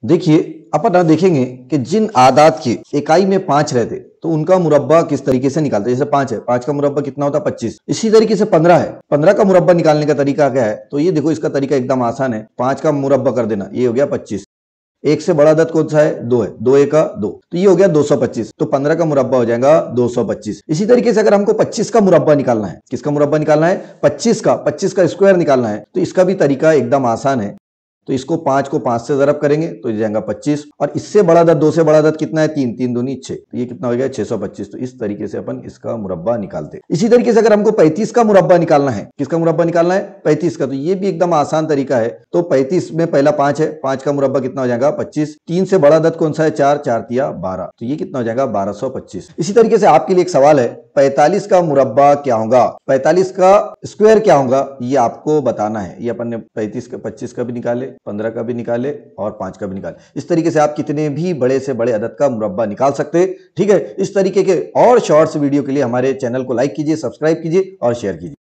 देखिए अपन देखेंगे कि जिन आदात की इकाई में 5 रहते तो उनका मुरब्बा किस तरीके से निकालते हैं। जैसे 5 है, 5 का मुरब्बा कितना होता है 25। इसी तरीके से 15 है, 15 का मुरब्बा निकालने का तरीका क्या है, तो ये देखो इसका तरीका एकदम आसान है। 5 का मुरब्बा कर देना, ये हो गया 25। एक से बड़ा अदद कौन सा है, 2 है, 2 एक का 2, तो ये हो गया 225। तो 15 का मुरब्बा हो जाएगा 225। इसी तरीके से अगर हमको 25 का मुरब्बा निकालना है, किसका मुरब्बा निकालना है, 25 का स्क्वायर निकालना है, तो इसका भी तरीका एकदम आसान है। तो इसको 5 को 5 से ज़रब करेंगे तो ये जाएगा 25, और इससे बड़ा अदद 2 से बड़ा अदद कितना है, 3, 3 दूनी 6, तो ये कितना हो गया 625। तो इस तरीके से अपन इसका मुरब्बा निकालते हैं। इसी तरीके से अगर हमको 35 का मुरब्बा निकालना है, किसका मुरब्बा निकालना है, 35 का, तो ये भी एकदम आसान तरीका है। तो 35 में पहला 5 है, 5 का मुरब्बा कितना हो जाएगा 25। 3 से बड़ा अदद कौन सा है, 4, 4 तिया 12, तो ये कितना हो जाएगा 1225। इसी तरीके से आपके लिए एक सवाल है, 45 का मुरब्बा क्या होगा, 45 का स्क्वायर क्या होगा, ये आपको बताना है। ये अपन ने 35 का 25 का भी निकाले, 15 का भी निकाले और 5 का भी निकाले। इस तरीके से आप कितने भी बड़े से बड़े अदद का मुरब्बा निकाल सकते हैं। ठीक है, इस तरीके के और शॉर्ट्स वीडियो के लिए हमारे चैनल को लाइक कीजिए, सब्सक्राइब कीजिए और शेयर कीजिए।